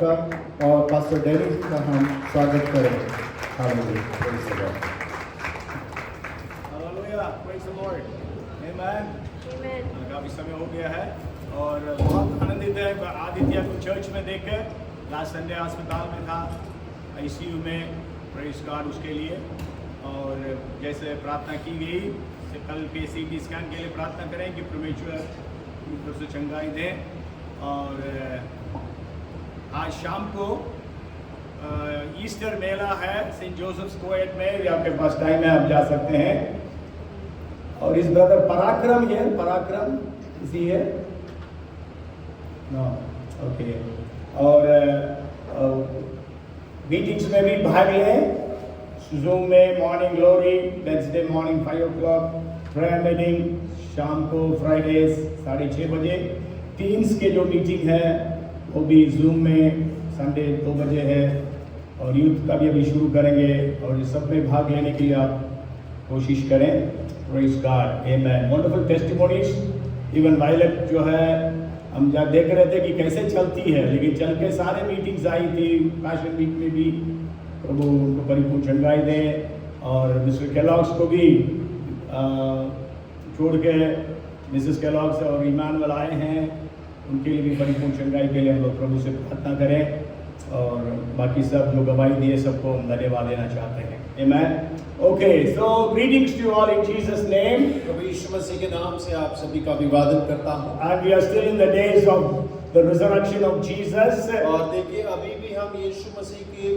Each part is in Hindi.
और पास्टर डेनिस का हम स्वागत करें। Hallelujah, praise the Lord. Hallelujah, praise the Lord, amen. Amen. काफी समय हो गया है और बहुत आनंदित है आदित्य को चर्च में देखकर। लास्ट संडे अस्पताल में था, आईसीयू में, प्रेज़ गॉड उसके लिए। और जैसे प्रार्थना की गई, कल के सीटी स्कैन के लिए प्रार्थना करें कि परमेश्वर उनको से चंगाई दें। और आज शाम को ईस्टर मेला है सेंट जोसेफ स्क्वायर में, आपके पास टाइम है, आप जा सकते हैं। और इस ब्रदर पराक्रम इसी है नो, ओके। और मीटिंग्स में भी भाग लें, जूम में morning glory, Wednesday morning 5 o'clock, prayer meeting शाम को फ्राइडेज 6:30 बजे। टीन्स के जो मीटिंग है वो भी जूम में संडे 2 बजे है। और यूथ का भी अभी शुरू करेंगे और इस सब में भाग लेने के लिए आप कोशिश करें। Praise God, amen. Wonderful testimonies. Even Violet जो है, हम जब देख रहे थे कि कैसे चलती है, लेकिन चल के सारे मीटिंग्स आई थी। पैशन वीक में भी प्रभु उनको परिपूर्ण चंगाई दे। और मिस्टर केलॉग्स को भी छोड़ के मिसेस केलॉग्स और इमानुएल आए हैं, उनके लिए भी परिपूर्ण चंगाई के लिए हम लोग प्रभु से प्रार्थना करें। और बाकी सब जो गवाही दिए सबको हम धन्यवाद देना चाहते हैं। Amen. Okay, so greetings to all in Jesus name. प्रभु यीशु मसीह के नाम से आप सभी का अभिवादन करता हूँ। And we are still in the days of the resurrection of Jesus. और देखिए, अभी भी हम यीशु मसीह के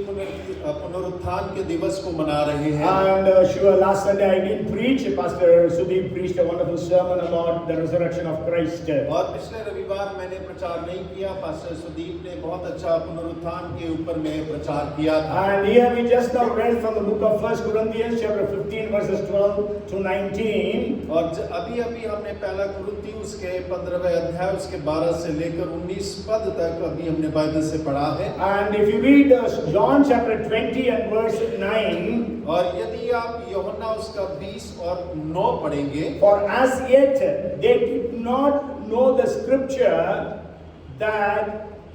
पुनरुत्थान के दिवस को मना रहे हैं। And sure, last Sunday I did preach. Pastor Sudeep preached a wonderful sermon about the resurrection of Christ. और पिछले रविवार मैंने प्रचार नहीं किया, पास्टर सुदीप ने बहुत अच्छा पुनरुत्थान के ऊपर में प्रचार किया था। And here we just now read from the book of 1 Corinthians chapter 15 verses 12 to 19. और अभी हमने पहला कुरिन्थी उसके 15वें अध्याय उसके 12 से लेकर 19 पद तक अभी हमने बाइबल से पढ़ा है। And if you read John chapter 20 and verse 9, और यदि आप यूहन्ना उसका 20 और 9 पढ़ेंगे, for as yet they did not know the scripture that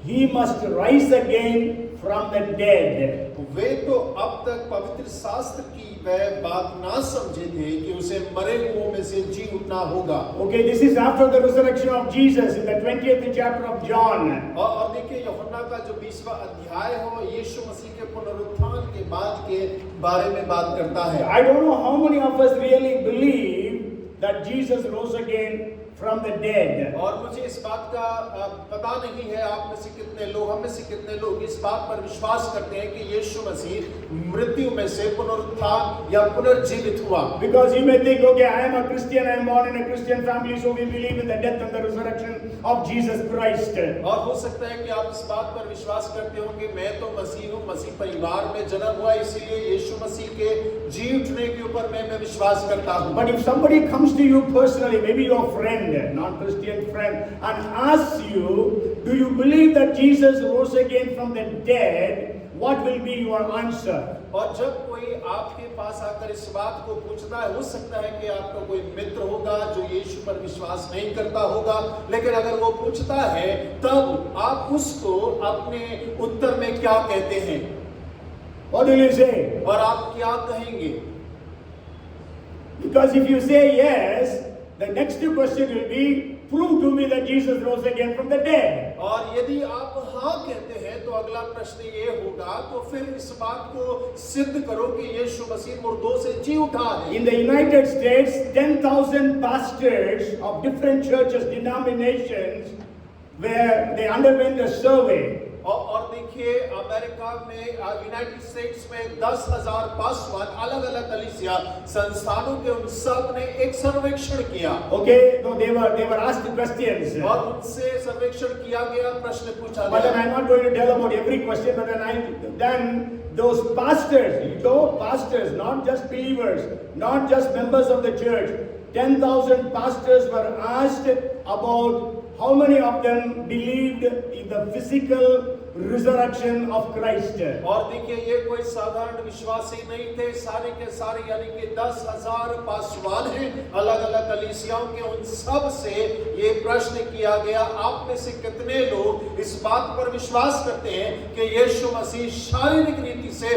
he must rise again from the dead. वे तो अब तक पवित्र शास्त्र की वह बात ना समझे थे कि उसे मरे हुओं में से जी उठना होगा। Okay, this is after the resurrection of Jesus in the 20th chapter of John. और देखिए, यूहन्ना का जो 20वां अध्याय है वो यीशु मसीह के पुनरुत्थान के बाद के बारे में बात करता है। I don't know how many of us really believe that Jesus rose again from the dead. और मुझे इस बात का पता नहीं है आप में से कितने लोग, हम में से कितने लोग इस बात पर विश्वास करते हैं कि यीशु मसीह मृत्यु में से पुनरुत्थान या पुनर्जीवित हुआ। Because you may think, okay, I am a Christian, I am born in a Christian family, so we believe in the death and the resurrection of Jesus Christ. और हो सकता है कि आप इस बात पर विश्वास करते हो कि मैं तो मसीह हूँ, मसीह परिवार में जन्म हुआ, इसीलिए यीशु मसीह के जी उठने के ऊपर मैं विश्वास करता हूँ। But if somebody comes to you personally, maybe your friend, non-Christian friend, and asks you, do you believe that Jesus rose again from the dead? What will be your answer? और जब कोई आपके पास आकर इस बात को पूछता है, हो सकता है कि आपका कोई मित्र होगा जो यीशु पर विश्वास नहीं करता होगा, लेकिन अगर वो पूछता है तब आप उसको अपने उत्तर में क्या कहते हैं? What will you say? और आप क्या कहेंगे? Because if you say yes, the next question will be, prove to me that Jesus rose again from the dead. और यदि आप हाँ कहते हैं तो अगला प्रश्न ये होगा, तो फिर इस बात को सिद्ध करो कि यीशु मसीह मुर्दों से जी उठा है। In the United States, 10,000 pastors of different churches, denominations, where they underwent a survey. और देखिए, अमेरिका में, यूनाइटेड स्टेट्स में 10,000 पासवान अलग अलग कलीसिया संस्थानों के उन सब ने एक सर्वेक्षण किया। Okay, so they were asked questions. और उनसे सर्वेक्षण किया गया, प्रश्न पूछा But गया। I'm not going to tell about every question, but then those pastors, pastors, not just believers, not just members of the church, 10,000 pastors were asked about how many of them believed in the physical resurrection of Christ. और देखिए ये कोई साधारण विश्वासी नहीं थे, सारे के सारे यानी कि 10,000 पासवान हैं अलग अलग कलीसियाओं के, उन सब से ये प्रश्न किया गया, आप में से कितने लोग इस बात पर विश्वास करते हैं कि यीशु मसीह शारीरिक रीति से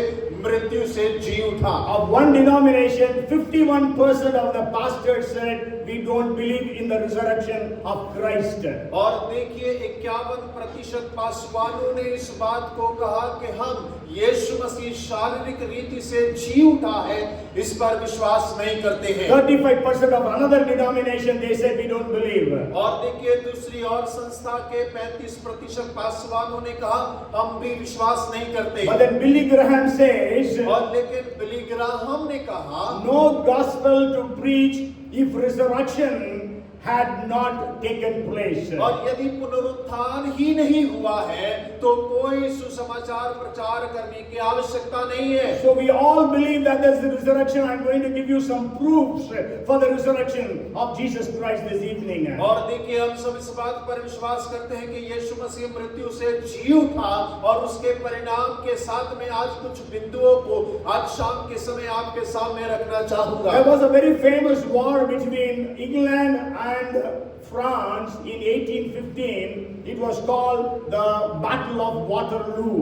मृत्यु से जी उठा। Of one denomination, 51% of the pastors said, we don't believe in the resurrection of Christ. और देखिए 51% पासवानों ने इस बात को कहा कि हम यीशु मसीह शारीरिक रीति से जी उठा है, इस पर विश्वास नहीं करते हैं। 35% of another denomination, they said, we don't believe. और देखिए दूसरी और संस्था के 35% पासवानों ने कहा हम भी विश्वास नहीं करते। But then Billy Graham says, और लेकिन बिली ग्राहम ने कहा no gospel to preach if resurrection had not taken place. और यदि पुनरुत्थान ही नहीं हुआ है तो कोई सुसमाचार प्रचार करने की आवश्यकता नहीं है। So we all believe that there's the resurrection. I'm going to give you some proofs for the resurrection of Jesus Christ this evening. और देखिए हम सब इस बात पर विश्वास करते हैं कि यीशु मसीह मृत्यु से जी उठा, और उसके परिणाम के साथ में आज कुछ बिंदुओं को आज शाम के समय आपके सामने रखना चाहूंगा। There was a very famous war between England and France in 1815. It was called the Battle of Waterloo.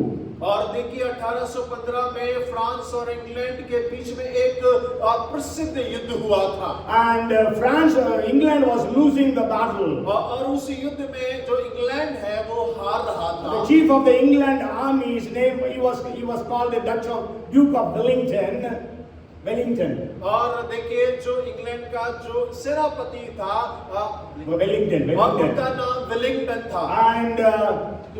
और देखिए 1815 में फ्रांस और इंग्लैंड के बीच में एक प्रसिद्ध युद्ध हुआ था। And England was losing the battle. और उस युद्ध में जो इंग्लैंड है वो हार रहा था। The chief of the England army, his name, he was called the Duke of Wellington. और देखिए जो इंग्लैंड का जो सेनापति था Wellington. और उनका नाम वेलिंगटन था। And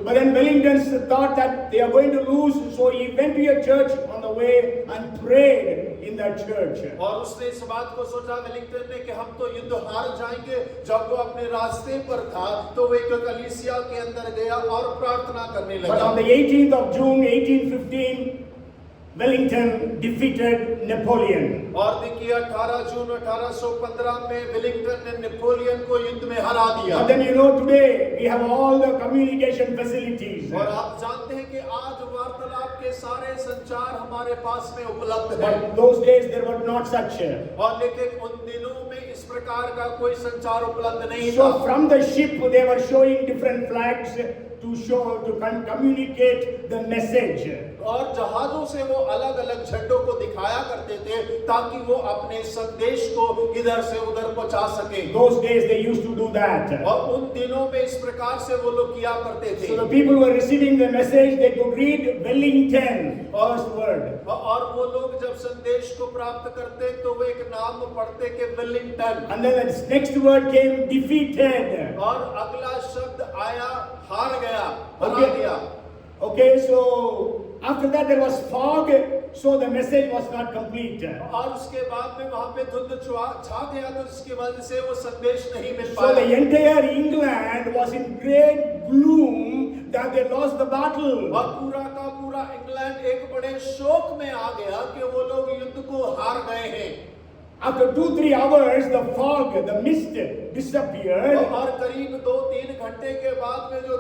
but then Wellington thought that they are going to lose, so he went to a church on the way and prayed in that church. और उसने इस बात को सोचा वेलिंगटन ने कि हम तो युद्ध हार जाएंगे। जब वो अपने रास्ते पर था तो वो एक कलीसिया के अंदर गया और प्रार्थना करने लगा। But on the 18th of June 1815, Wellington defeated Napoleon. और देखिए 18 जून 1815 में वेलिंगटन ने नेपोलियन को युद्ध में हरा दिया। But then today we have all the communication facilities. और आप जानते हैं कि आज वार्तालाप के सारे संचार हमारे पास में उपलब्ध है। But those days there was not such. और लेकिन उन दिनों में इस प्रकार का कोई संचार उपलब्ध नहीं So था। from the ship they were showing different flags to communicate the message. और जहाजों से वो अलग अलग झंडों को दिखाया करते थे ताकि वो अपने संदेश को इधर से उधर पहुंचा सके। Those days they used to do that. और उन दिनों में इस प्रकार से वो लोग किया करते थे। So the people who were receiving the message, they could read Wellington, first word. और वो लोग जब संदेश को प्राप्त करते तो वो एक नाम पढ़ते कि Wellington. And then the next word came defeated. और अगला शब्द आया हार गया, हरा दिया। Okay, so after that there was fog, so the message was not complete. और उसके बाद में वहां पे धुंध छा गया तो इसकी वजह से वो संदेश नहीं मिल So the पाया। entire England was in great gloom that they lost the battle. और पूरा का पूरा इंग्लैंड एक बड़े शोक में आ गया कि वो लोग युद्ध को हार गए हैं। After 2-3 hours, the fog, the mist disappeared. और करीब 2-3 घंटे के बाद में जो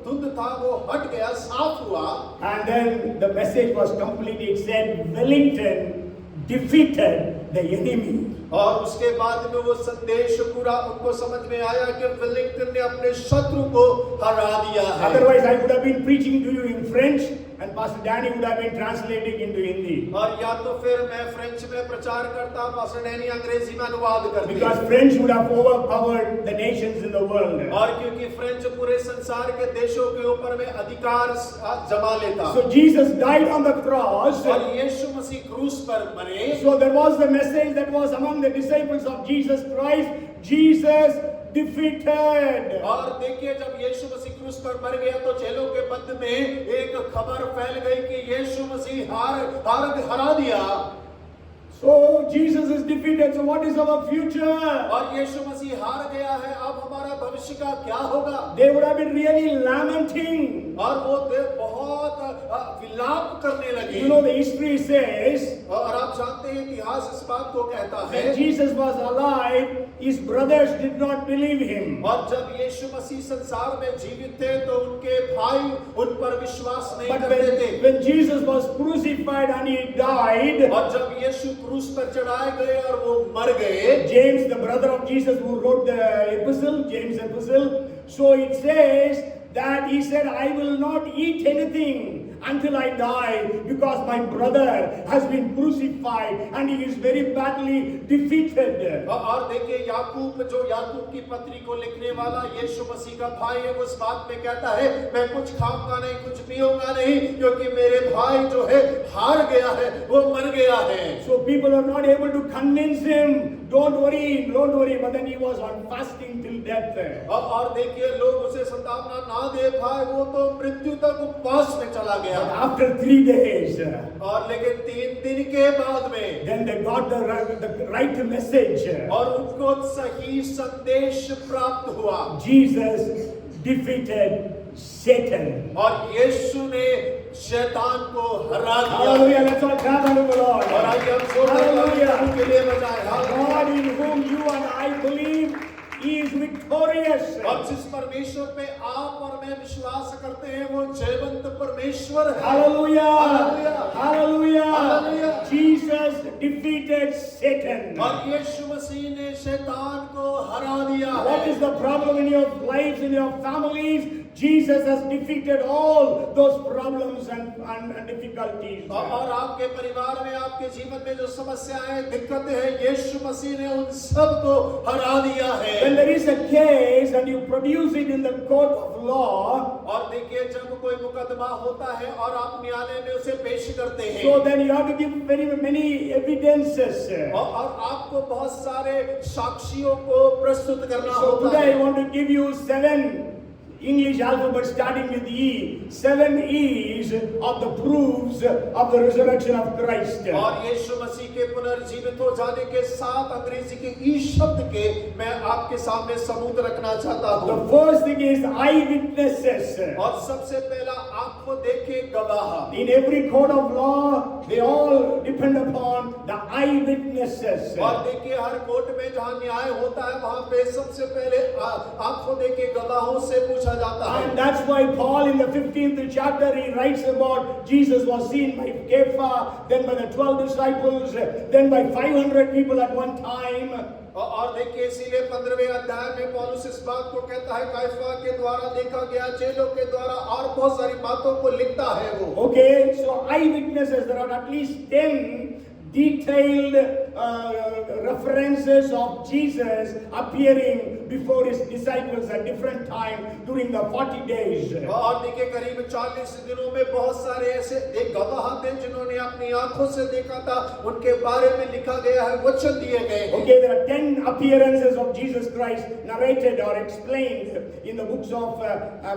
धुंध था वो हट गया, साफ हुआ। And then the message was complete. It said Wellington defeated the enemy. और उसके बाद में वो संदेश पूरा उनको समझ में आया कि वेलिंगटन ने अपने शत्रु को हरा दिया है। Otherwise, I would have been preaching to you in French, and Pastor Danny would have been translating into Hindi. और या तो फिर मैं फ्रेंच में प्रचार करता, पास्टर डैनी अंग्रेजी में अनुवाद करते। Because French would have overpowered the nations in the world. और क्योंकि फ्रेंच पूरे संसार के देशों के ऊपर में अधिकार जमा लेता। So Jesus died on the cross. और यीशु मसीह क्रूस पर मरे। So there was the message that was among the disciples of Jesus Christ. Jesus defeated. और देखिए जब यीशु मसीह क्रूस पर मर गया तो चेलों के मध्य में एक खबर फैल गई कि यीशु मसीह हरा दिया। So Jesus is defeated. So what is our future? और यीशु मसीह हार गया है, अब हमारा भविष्य का क्या होगा? They would have been really lamenting. और वो बहुत विलाप करने लगे। You know, the history says और आप जानते हैं इतिहास इस बात को कहता है, when Jesus was alive, his brothers did not believe him. और जब यीशु मसीह संसार में जीवित थे तो उनके भाई उन पर विश्वास नहीं But करते थे। when Jesus was crucified and he died, और जब यीशु क्रूस पर चढ़ाए गए और वो मर गए, James, the brother of Jesus who wrote the epistle, James' epistle, so it says that he said, I will not eat anything until I die because my brother has been crucified and he is very badly defeated. और देखिए याकूब, जो याकूब की पत्री को लिखने वाला यीशु मसीह का भाई है, वो इस बात में कहता है, मैं कुछ खाऊंगा नहीं, कुछ पीऊंगा नहीं, क्योंकि मेरे भाई जो है हार गया है, वो मर गया है। So people are not able to convince him, don't worry, but then he was on fasting till death. और देखिए लोग उसे सांत्वना ना दे पाए, वो तो मृत्यु तक उपवास में चला गया। But after 3 days, और लेकिन 3 दिन के बाद में then they got the right message. और उनको सही संदेश प्राप्त हुआ। Jesus defeated Satan. और यीशु ने शैतान को हरा दिया। Hallelujah, let's all clap unto the Lord. और आइए हम जोरदार Hallelujah. तालियों के लिए बजाएं। God in whom you and I believe, He is victorious. और जिस परमेश्वर पे आप और मैं विश्वास करते हैं, वो जयवंत परमेश्वर है। Hallelujah. Hallelujah. Hallelujah. Hallelujah. Jesus defeated Satan. और यीशु मसीह ने शैतान को हरा दिया What है। is the problem in your lives, in your families? Jesus has defeated all those problems and difficulties. और आपके परिवार में, आपके जीवन में जो समस्याएं, दिक्कतें हैं, यीशु मसीह ने उन सब को हरा दिया है। When there is a case and you produce it in the court of law, और देखिए जब कोई मुकदमा होता है और आप न्यायालय में उसे पेश करते हैं, so then you have to give very many evidences. और आपको बहुत सारे साक्षियों को प्रस्तुत करना So होता today I है। want to give you 7 English alphabet starting with E, 7 E's of the proofs of the resurrection of Christ. और यीशु मसीह के पुनर्जीवित हो जाने के 7 अंग्रेजी के ई शब्द के मैं आपके सामने सबूत रखना चाहता हूँ। The first thing is eyewitnesses. और सबसे पहला आंखों देखे गवाह। In every court of law, they all depend upon the eyewitnesses. और देखिए हर कोर्ट में जहाँ न्याय होता है, वहाँ पे सबसे पहले आंखों देखे गवाहों से पूछा जाता है। And that's why Paul in the 15th chapter he writes about Jesus was seen by Kepha, then by the 12 disciples, then by 500 people at one time. और देखिए इसीलिए 15वें अध्याय में पौलुस इस बात को कहता है, काइफा के द्वारा देखा गया, चेलों के द्वारा, और बहुत सारी बातों को लिखता है वो। Okay, so eyewitnesses, there are at least 10 detailed references of Jesus appearing before his disciples at different times during the 40 days. और देखिए करीब 40 दिनों में बहुत सारे ऐसे एक गवाह थे जिन्होंने अपनी आंखों से देखा था, उनके बारे में लिखा गया है, वचन दिए गए हैं। Okay, there are 10 appearances of Jesus Christ narrated or explained in the books of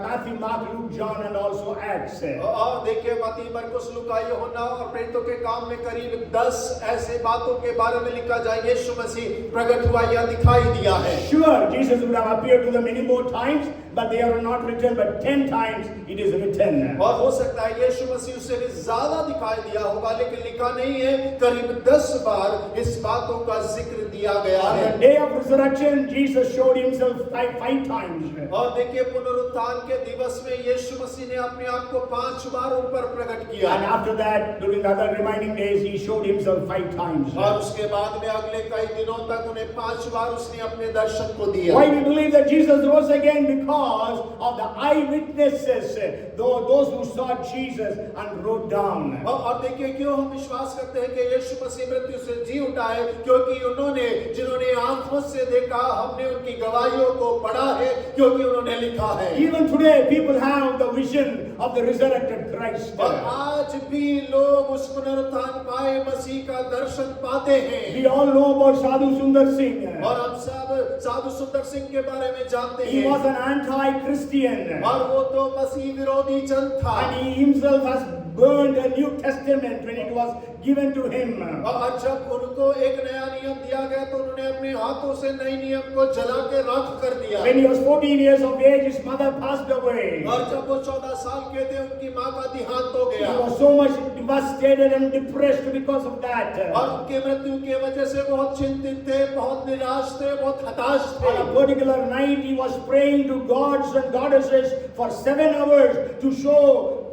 Matthew, Mark, Luke, John and also Acts. और देखिए मत्ती, मरकुस, लूका, यूहन्ना और प्रेरितों के काम में करीब 10 ऐसे बातों के बारे में लिखा जाए, यीशु मसीह प्रकट हुआ या दिखाई दिया है। Sure, Jesus would have appeared to them many more times, but they are not written, but 10 times it is written. और हो सकता है यीशु मसीह उससे भी ज्यादा दिखाई दिया होगा, लेकिन लिखा नहीं है। करीब 10 बार इस बातों का जिक्र दिया गया On है। the day of resurrection, Jesus showed himself five times. और देखिए पुनरुत्थान के दिवस में यीशु मसीह ने अपने आप को 5 बार उन पर प्रकट किया। And after that, during the other remaining days, he showed himself 5 times. और उसके बाद में अगले कई दिनों तक उन्हें 5 बार उसने अपने दर्शन को दिया। Why we believe that Jesus rose again? Because of the eyewitnesses, those who saw Jesus and wrote down. और देखिए क्यों हम विश्वास करते हैं कि यीशु मसीह मृत्यु से जी उठा है, क्योंकि उन्होंने जिन्होंने आंखों से देखा, हमने उनकी गवाहियों को पढ़ा है, क्योंकि उन्होंने लिखा है। Even today, people have the vision of the resurrected Christ. और आज भी लोग उस पुनरुत्थान पाए मसीह का दर्शन पाते हैं। We all know about Sadhu Sundar Singh. और हम सब साधु सुंदर सिंह के बारे में जानते He हैं। was an anti-Christian. और वो तो मसीह विरोधी जन था। And he himself has burned a New Testament when it was given to him. और जब उनको एक नया नियम दिया गया तो उन्होंने अपने हाथों से नए नियम को जला के राख कर दिया। When he was 14 years of age, his mother passed away. और जब वो 14 साल के थे, उनकी माँ का देहांत हो गया। He was so much devastated and depressed because of that. और उनके मृत्यु के वजह से बहुत चिंतित थे, बहुत निराश थे, बहुत हताश थे। On a particular night, he was praying to gods and goddesses for 7 hours to show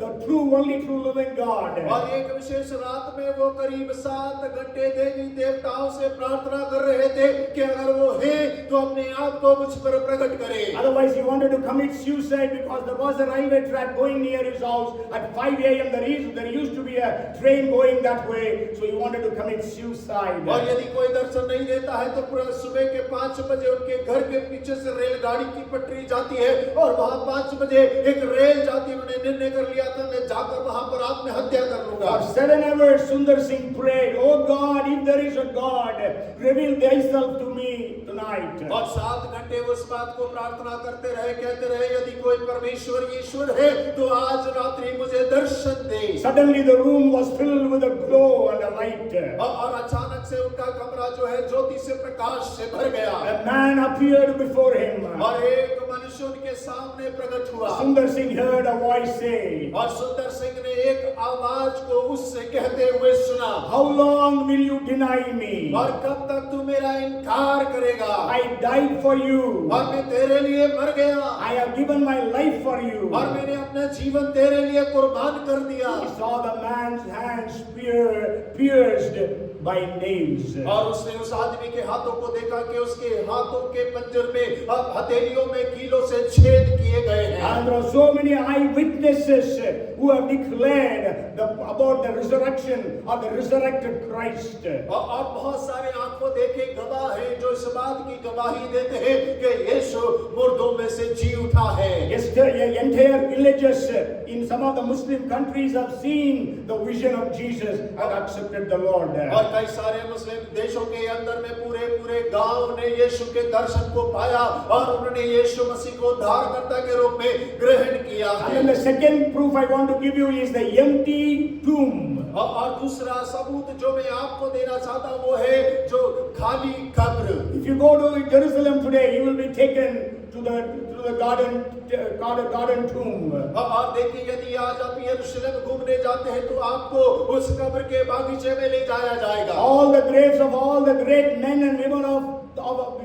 the only true living God. और एक विशेष रात में वो करीब 7 घंटे देवी देवताओं से प्रार्थना कर रहे थे कि अगर वो है तो अपने आप को मुझ पर प्रकट करे। Otherwise, he wanted to commit suicide because there was a railway track going near his house at 5 a.m. There used to be a train going that way, so he wanted to commit suicide. और यदि कोई दर्शन नहीं देता है तो पूरा सुबह के 5 बजे उनके घर के पीछे से रेलगाड़ी की पटरी जाती है और वहां 5 बजे एक रेल जाती है। उन्होंने निर्णय कर लिया था मैं जाकर वहां पर आत्महत्या कर लूंगा। For 7 hours, Sundar Singh prayed, "Oh God, if there is a God, reveal Thyself to me tonight." और 7 घंटे वो इस बात को प्रार्थना करते रहे, कहते रहे यदि कोई परमेश्वर ईश्वर है तो आज रात्रि मुझे दर्शन दे। Suddenly, the room was filled with a glow and a light. और अचानक से उनका कमरा जो है ज्योति से प्रकाश से भर गया। A man appeared before him. और एक मनुष्य उनके सामने प्रकट हुआ। Sundar Singh heard a voice say, और सुंदर सिंह ने एक आवाज को उससे कहते हुए सुना, "How long will you deny me? और कब तक तू मेरा इनकार करेगा? I died for you. और मैं तेरे लिए मर गया। I have given my life for you." और मैंने अपना जीवन तेरे लिए कुर्बान कर दिया। He saw the man's hands pierced by nails. और उसने उस आदमी के हाथों को देखा कि उसके हाथों के पंजर में हथेलियों में कीलों से छेद किए गए हैं। And there are so many eyewitnesses who have declared about the resurrection of the resurrected Christ. और बहुत सारे आंखों देखे गवाह हैं जो इस बात की गवाही देते हैं कि यीशु मुर्दों में से जी उठा है। Entire villages in some of the Muslim countries have seen the vision of Jesus and accepted the Lord. और कई सारे मुस्लिम देशों के अंदर में पूरे गांव ने यीशु के दर्शन को पाया और उन्होंने यीशु मसीह को उद्धारकर्ता के रूप में ग्रहण किया है। And then the second proof I want to give you is the empty tomb. और दूसरा सबूत जो मैं आपको देना चाहता हूं वो है जो खाली कब्र। If you go to Jerusalem today, you will be taken to the garden tomb. और देखिए यदि आज आप यरूशलेम घूमने जाते हैं तो आपको उस कब्र के बागीचे में ले जाया जाएगा। All the graves of all the great men and women of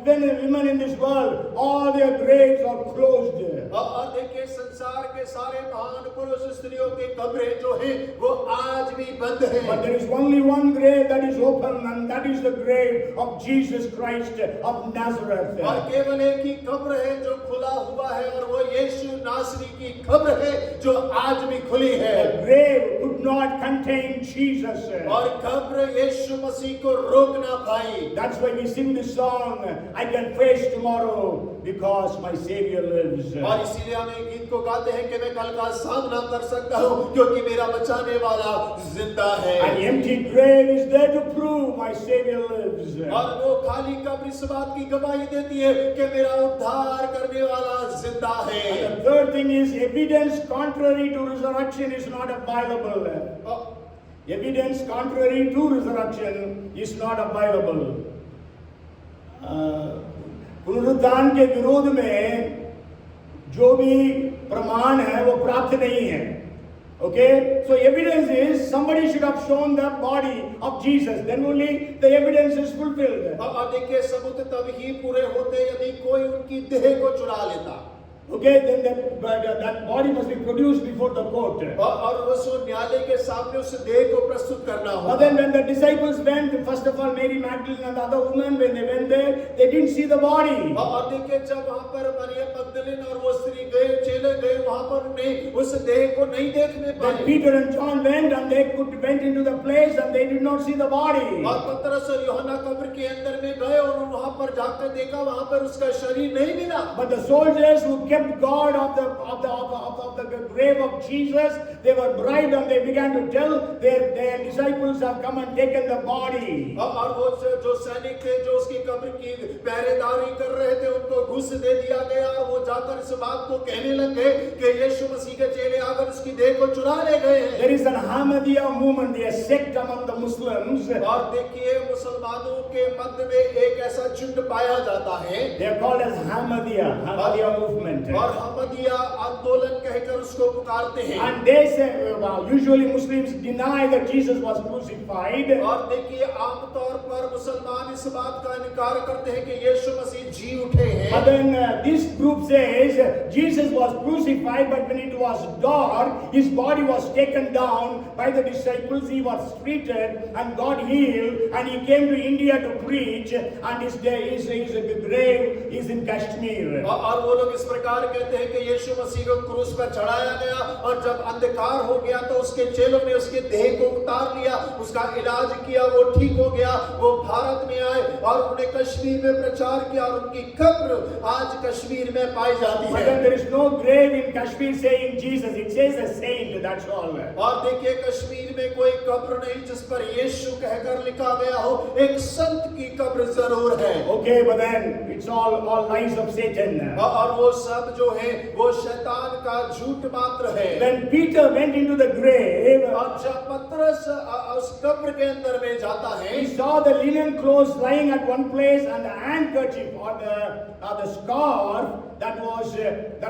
women in this world, all their graves are closed. और देखिए संसार के सारे महान पुरुष स्त्रियों के कब्रें जो हैं वो आज भी बंद हैं। But there is only one grave that is open, and that is the grave of Jesus Christ of Nazareth. और केवल एक ही कब्र है जो खुला हुआ है और वो यीशु नासरी की कब्र है जो आज भी खुली है। The grave could not contain Jesus. और कब्र यीशु मसीह को रोक ना पाई। That's why we sing this song, "I can face tomorrow because my Savior lives." और इसीलिए हम एक गीत को गाते हैं कि मैं कल का सामना कर सकता हूँ क्योंकि मेरा बचाने वाला जिंदा है। An empty grave is there to prove my Savior lives. और वो खाली कब्र इस बात की गवाही देती है कि मेरा उद्धार करने वाला जिंदा है। And the third thing is evidence contrary to resurrection is not available. Evidence contrary to resurrection is not available. पुनरुत्थान के विरोध में जो भी प्रमाण है वो प्राप्त नहीं है। Okay, so evidence is somebody should have shown the body of Jesus, then only the evidence is fulfilled. अब देखिए सबूत तब ही पूरे होते यदि कोई उनकी देह को चुरा लेता। Okay, then that body must be produced before the court. और उस न्यायालय के सामने उस देह को प्रस्तुत करना होगा। But then when the disciples went, first of all Mary Magdalene and the other woman, when they went there, they didn't see the body. और देखिए जब वहाँ पर मरियम मगदलीन और वो स्त्री गए, चेले गए, वहाँ पर उन्हें उस देह को नहीं देखने पाए। Then Peter and John went and they went into the place and they did not see the body. और पतरस और यूहन्ना कब्र के अंदर में गए और वहाँ पर जाकर देखा, वहाँ पर उसका शरीर नहीं मिला। But the soldiers who kept guard of the grave of Jesus, they were bribed and they began to tell their disciples have come and taken the body. और वो जो सैनिक थे जो उसकी कब्र की पहरेदारी कर रहे थे उनको घूस दे दिया गया। वो जाकर इस बात को कहने लगे कि यीशु मसीह के चेले आकर उसकी देह को चुरा ले गए हैं। There is an Ahmadiyya movement, a sect among the Muslims. और देखिए मुसलमानों के मध्य में एक ऐसा झुंड पाया जाता है। They are called as Ahmadiyya movement. movement. और अहमदिया आंदोलन कहकर उसको पुकारते हैं। And they say, usually Muslims deny that Jesus was crucified. और देखिए आमतौर पर मुसलमान इस बात का इनकार करते हैं कि यीशु मसीह जी उठे But हैं। then this group says Jesus was crucified, but when it was dark, his body was taken down by the disciples. He was treated and got healed, and he came to India to preach. And his grave is in Kashmir. और वो लोग इस प्रकार कहते हैं कि यीशु मसीह को क्रूस पर चढ़ाया गया और जब अंधकार हो गया तो उसके चेलों ने उसके देह को उतार लिया, उसका इलाज किया, वो ठीक हो गया, वो भारत में आए और उन्होंने कश्मीर में प्रचार किया और उनकी कब्र आज कश्मीर में पाई जाती But है। then there is no grave in Kashmir saying Jesus. It says a saint. That's all. और देखिए कश्मीर में कोई कब्र नहीं जिस पर यीशु कहकर लिखा गया हो, एक संत की कब्र जरूर है। Okay, but then it's all lies of Satan. और वो सब जो है वो शैतान का झूठ मात्र है। When Peter went into the grave, और जब पतरस उस कब्र के अंदर में जाता है, he saw the linen clothes lying at one place and the handkerchief or the scarf that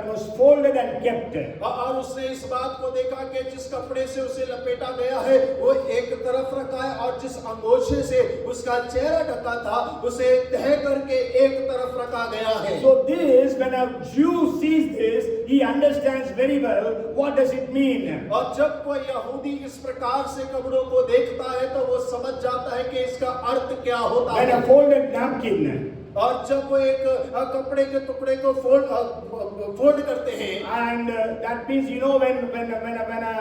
was folded and kept. और उसने इस बात को देखा कि जिस कपड़े से उसे लपेटा गया है वो एक तरफ रखा है और जिस अंगोछे से उसका चेहरा ढका था उसे तह करके एक तरफ रखा गया है। So this, when a Jew sees this, he understands very well what does it mean. और जब कोई यहूदी इस प्रकार से कपड़ों को देखता है तो वो समझ जाता है कि इसका अर्थ क्या होता When a है। folded napkin, और जब वो एक कपड़े के टुकड़े को फोल्ड करते हैं, and that means when a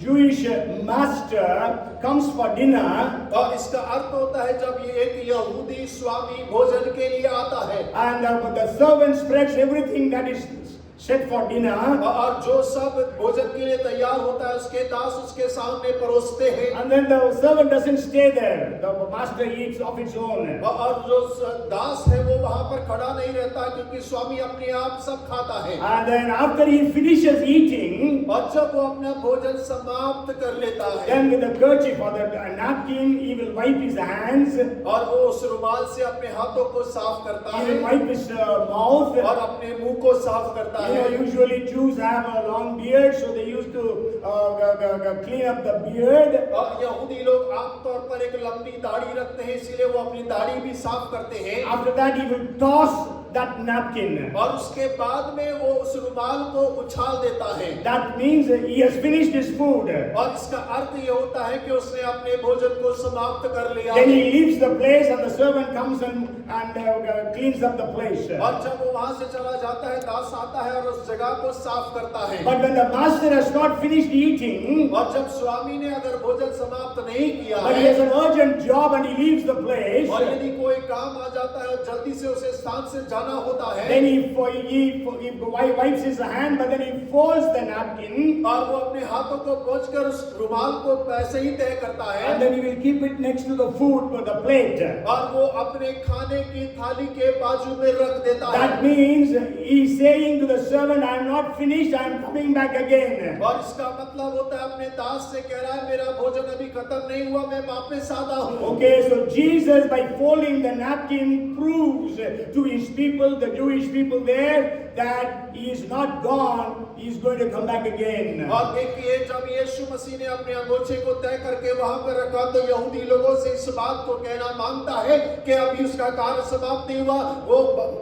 Jewish master comes for dinner, और इसका अर्थ होता है जब ये एक यहूदी स्वामी भोजन के लिए आता है and the servant spreads everything that is set for dinner, और जो सब भोजन के लिए तैयार होता है उसके दास उसके सामने परोसते हैं, and then the servant doesn't stay there. The master eats of its own. और जो दास है वो वहां पर खड़ा नहीं रहता क्योंकि स्वामी अपने आप सब खाता है। And then after he finishes eating, और जब वो अपना भोजन समाप्त कर लेता है, then with the kerchief or the napkin, he will wipe his hands, और वो उस रुमाल से अपने हाथों को साफ करता he है will wipe his mouth. और अपने मुंह को साफ करता है। Usually Jews have a long beard, so they used to clean up the beard. और यहूदी लोग आमतौर पर एक लंबी दाढ़ी रखते हैं इसीलिए वो अपनी दाढ़ी भी साफ करते हैं। After that, he will toss that napkin. और उसके बाद में वो उस रुमाल को उछाल देता है। That means he has finished his food. और इसका अर्थ ये होता है कि उसने अपने भोजन को समाप्त कर लिया। Then he leaves the place, and the servant comes and cleans up the place. और जब वो वहां से चला जाता है दास आता है और उस जगह को साफ करता है। But when the master has not finished eating, और जब स्वामी ने अगर भोजन समाप्त नहीं किया but he has an urgent job and he leaves the place, और यदि कोई काम आ जाता है और जल्दी से उसे स्थान से जाना होता है, then he wipes his hand, but then he folds the napkin, और वो अपने हाथों को पोंछकर उस रुमाल को ऐसे ही तय करता है, and then he will keep it next to the food, the plate. और वो अपने खाने की थाली के बाजू में रख देता है। That means he is saying to the servant, I am not finished, I am coming back again. और इसका मतलब होता है अपने दास से कह रहा है मेरा भोजन अभी खत्म नहीं हुआ, मैं वापस आता हूँ। Okay, so Jesus by folding the napkin proves to his people, the Jewish people there, that he is not gone, he is going to come back again. और देखिए जब यीशु मसीह ने अपने अंगोछे को तय करके वहां पर रखा तो यहूदी लोगों से इस बात को कहना मांगता है कि अभी उसका कार्य समाप्त नहीं हुआ, वो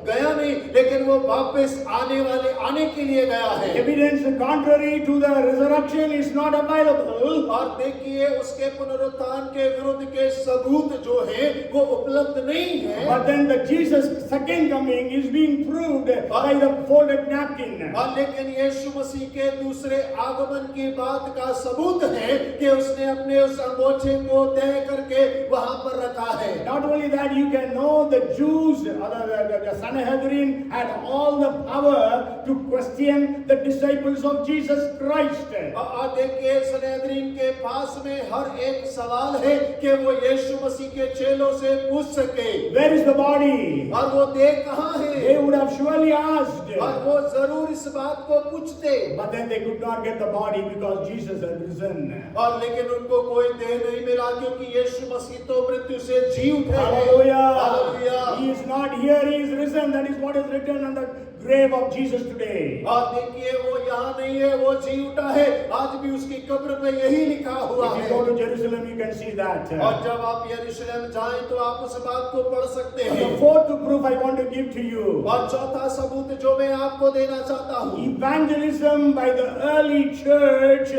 गया नहीं लेकिन वो वापस आने के लिए गया है। Evidence contrary to the resurrection is not available. और देखिए उसके पुनरुत्थान के विरुद्ध के सबूत जो है वो उपलब्ध नहीं है। But then the Jesus second coming is being proved by the folded napkin. और लेकिन यीशु मसीह के दूसरे आगमन की बात का सबूत है कि उसने अपने उस अंगोछे को तय करके वहां पर रखा है। Not only that, you can know the Jews, the Sanhedrin had all the power to question the disciples of Jesus Christ. और देखिए सनेहद्रीन के पास में हर एक सवाल है कि वो यीशु मसीह के चेलों से पूछ सके Where is the body? और वो देह कहाँ है। They would have surely asked. और वो जरूर इस बात को पूछते, But then they could not get the body because Jesus had risen. और लेकिन उनको कोई देह नहीं मिला क्योंकि यीशु मसीह तो मृत्यु से जी उठे हैं। Hallelujah. Hallelujah. He is not here, he is risen. That is what is written on the grave of Jesus today. और देखिए वो यहाँ नहीं है, वो जी उठा है। आज भी उसकी कब्र पे यही लिखा हुआ If you है। go to Jerusalem, you can see that. और जब आप यरूशलेम जाएं तो आप उस बात को पढ़ सकते The हैं। fourth proof I want to give to you. और चौथा सबूत जो मैं आपको देना चाहता हूँ, Evangelism by the early church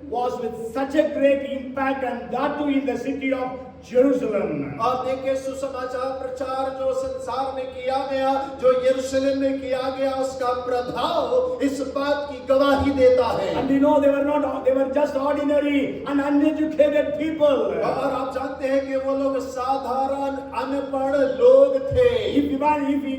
was with such a great impact, and that too in the city of Jerusalem. और देखिए सुसमाचार प्रचार जो संसार में किया गया, जो यरूशलेम में किया गया, उसका प्रभाव इस बात की गवाही देता है। And you know, they were just ordinary and uneducated people. और आप जानते हैं कि वो लोग साधारण अनपढ़ लोग थे। If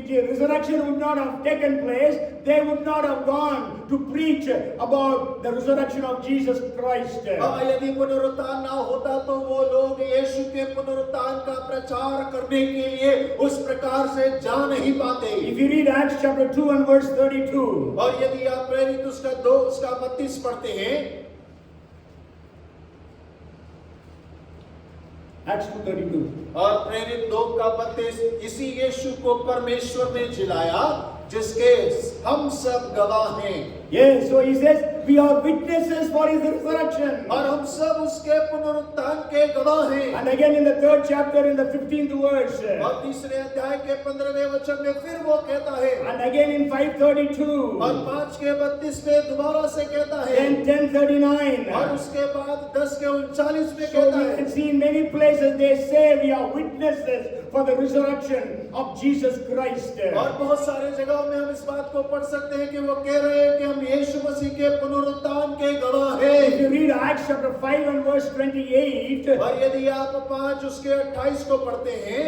the resurrection would not have taken place, they would not have gone to preach about the resurrection of Jesus Christ. यदि पुनरुत्थान ना होता तो वो लोग यीशु के पुनरुत्थान का प्रचार करने के लिए उस प्रकार से जा नहीं पाते। If you read Acts chapter 2 and verse 32, और यदि आप प्रेरित उसका 2 उसका 32 पढ़ते हैं, Acts 2:32. और प्रेरित 2 का 32, इसी यीशु को परमेश्वर ने जिलाया जिसके हम सब गवाह हैं। Yes, so he says we are witnesses for his resurrection. और हम सब उसके पुनरुत्थान के गवाह हैं। And again in the 3rd chapter in the 15th verse. और तीसरे अध्याय के 15वें वचन में फिर वो कहता है। And again in 5:32. और 5 के 32 में दोबारा से कहता है। Then 10:39. और उसके बाद 10 के 39 में So कहता we है। can see in many places they say we are witnesses for the resurrection of Jesus Christ. और बहुत सारे जगहों में हम इस बात को पढ़ सकते हैं कि वो कह रहे हैं कि हम यीशु मसीह के पुनरुत्थान के गवाह If हैं। you read Acts chapter 5 and verse 28, और यदि आप 5 उसके 28 को पढ़ते हैं,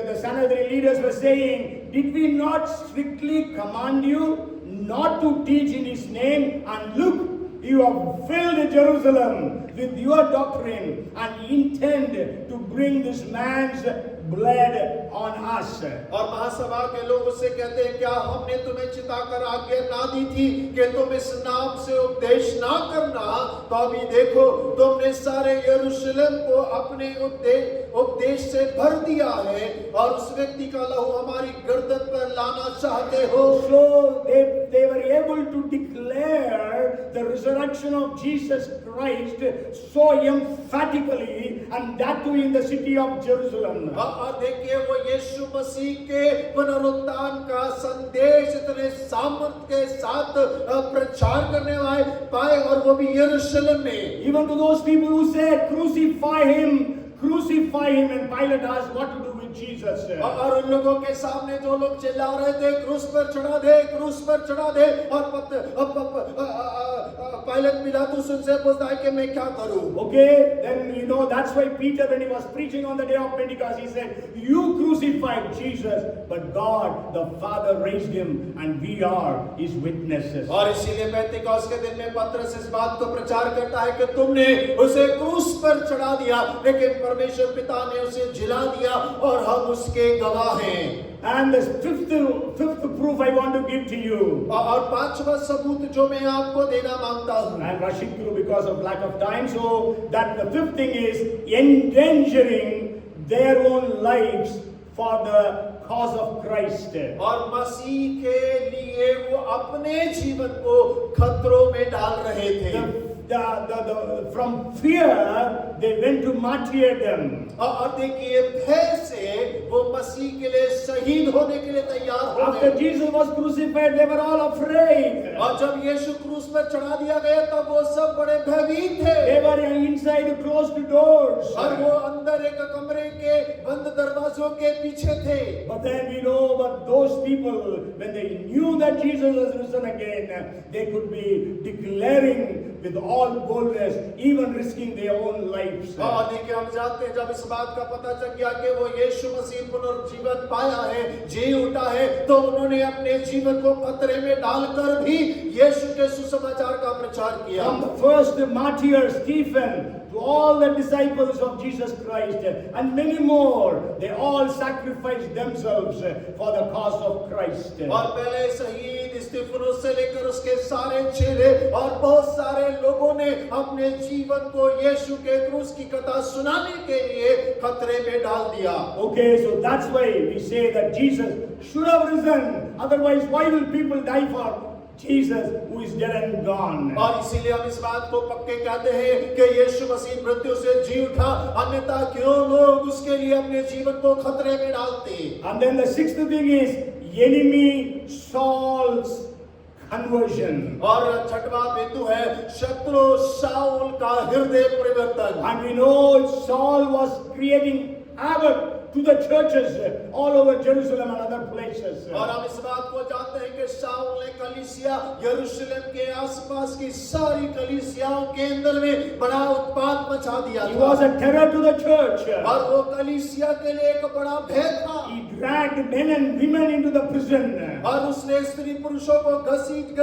the Sanhedrin leaders were saying, did we not strictly command you not to teach in his name? And look, you have filled Jerusalem with your doctrine and intend to bring this man's blood on us. और महासभा के लोग उससे कहते हैं, क्या हमने तुम्हें चिताकर आज्ञा ना दी थी कि तुम इस नाम से उपदेश ना करना? तो अभी देखो, तुमने सारे यरूशलेम को अपने उपदेश से भर दिया है और उस व्यक्ति का लहू हमारी गर्दन पर लाना चाहते हो। So they were able to declare the resurrection of Jesus Christ so emphatically, and that too in the city of Jerusalem. और देखिए वो यीशु मसीह के पुनरुत्थान का संदेश इतने सामर्थ्य के साथ प्रचार करने वाले पाए, और वो भी यरूशलेम में। Even to those people who said, crucify him, and Pilate asked what to do with Jesus. और उन लोगों के सामने जो लोग चिल्ला रहे थे, क्रूस पर चढ़ा दे, क्रूस पर चढ़ा दे, और पायलट पिलातुस उनसे पूछता है कि मैं क्या करूं? Okay, then you know that's why Peter, when he was preaching on the day of Pentecost, he said, you crucified Jesus, but God the Father raised him, and we are his witnesses. और इसीलिए पेंतिकोस्त के दिन में पतरस इस बात को प्रचार करता है कि तुमने उसे क्रूस पर चढ़ा दिया, लेकिन परमेश्वर पिता ने उसे जिला दिया और हम उसके गवाह हैं। And the fifth proof I want to give to you. और 5वां सबूत जो मैं आपको देना मांगता हूं। I'm rushing through because of lack of time, so that the fifth thing is endangering their own lives for the cause of Christ. और मसीह के लिए वो अपने जीवन को खतरों में डाल रहे थे। From fear they went to martyrdom. और देखिए भय से वो मसीह के लिए शहीद होने के लिए तैयार हो After गए। Jesus was crucified, they were all afraid. और जब यीशु क्रूस पर चढ़ा दिया गया तब वो सब बड़े भयभीत थे। They were inside closed doors. और वो अंदर एक कमरे के बंद दरवाजों के पीछे थे। But then we know about those people, when they knew that Jesus was risen again, they could be declaring with all boldness, even risking their own lives. और देखिए हम जानते हैं जब इस बात का पता चल गया कि वो यीशु मसीह पुनर्जीवन पाया है, जी उठा है, तो उन्होंने अपने जीवन को खतरे में डालकर भी यीशु के सुसमाचार का प्रचार किया। From the first martyr Stephen to all the disciples of Jesus Christ and many more, they all sacrificed themselves for the cause of Christ. और पहले शहीद स्तिफनुस से लेकर उसके सारे चेले और बहुत सारे लोगों ने अपने जीवन को यीशु के क्रूस की कथा सुनाने के लिए खतरे में डाल दिया। Okay, so that's why we say that Jesus should have risen. Otherwise, why will people die for Jesus who is dead and gone? और इसीलिए हम इस बात को पक्के कहते हैं कि यीशु मसीह मृत्यु से जी उठा, अन्यथा क्यों लोग उसके लिए अपने जीवन को खतरे में डालते। And then the sixth thing is enemy Saul's conversion. और छठवां बिंदु है शत्रु शाऊल का हृदय परिवर्तन। And we know Saul was creating havoc to the churches all over Jerusalem and other places. और हम इस बात को जानते हैं कि शाऊल ने कलीसिया यरूशलेम के आसपास की सारी कलीसियाओं के अंदर में बड़ा उत्पात मचा दिया He था। was a terror to the church. और वो कलीसिया के लिए एक बड़ा भय था। He dragged men and women into the prison. और उसने स्त्री पुरुषों को घसीट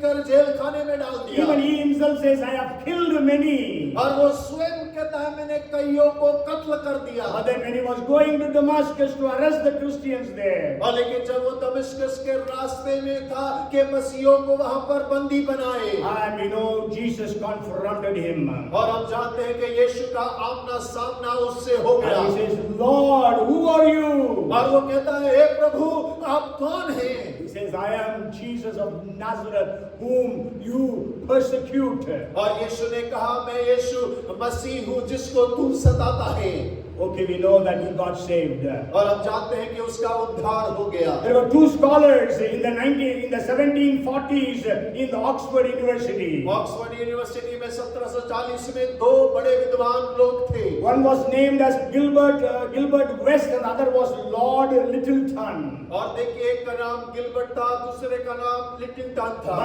कर जेल खाने में डाल दिया। Even he himself says, I have killed many. और वो स्वयं कहता है मैंने कईयों को कत्ल कर दिया। But then when he was going to Damascus to arrest the Christians there, और लेकिन जब वो दमिश्कस के रास्ते में था कि मसीहों को वहां पर बंदी बनाए, and we know Jesus confronted him. और हम जानते हैं कि यीशु का आमना सामना उससे हो गया। And he says, Lord, who are you? और वो कहता है हे प्रभु आप कौन हैं? He says, I am Jesus of Nazareth, whom you persecute. और यीशु ने कहा मैं यीशु मसीह हूँ जिसको तू सताता है। Okay, we know that he got saved. और हम जानते हैं कि उसका उद्धार हो गया। There were two scholars in the 1740s in the Oxford University. Oxford university में 1740 में दो बड़े विद्वान लोग थे। One was named as Gilbert West and the other was Lord Littleton. और देखिए एक का नाम गिलबर्ट था, दूसरे का नाम लिटिलटन था।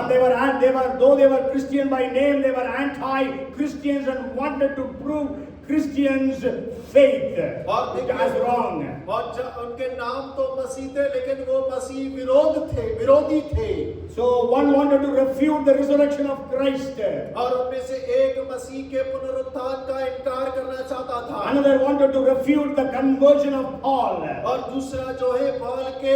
But though they were Christian by name, they were anti-Christians and wanted to prove Christians' faith as wrong. और उनके नाम तो मसीह थे लेकिन वो मसीह विरोधी थे। So one wanted to refute the resurrection of Christ. और उनमें से एक मसीह के पुनरुत्थान का इनकार करना चाहता था। Another wanted to refute the conversion of Paul. और दूसरा जो है पौल के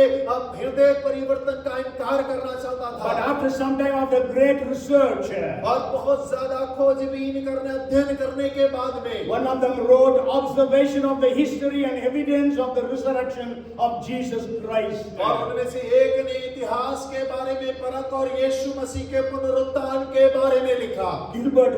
हृदय परिवर्तन का इनकार करना चाहता था। But after some time of the great research, और बहुत ज्यादा खोजबीन करने अध्ययन करने के बाद में one of them wrote observation of the history and evidence of the resurrection of Jesus Christ. और उनमें से एक ने इतिहास के बारे में परख और यीशु मसीह के पुनरुत्थान के बारे में लिखा। Gilbert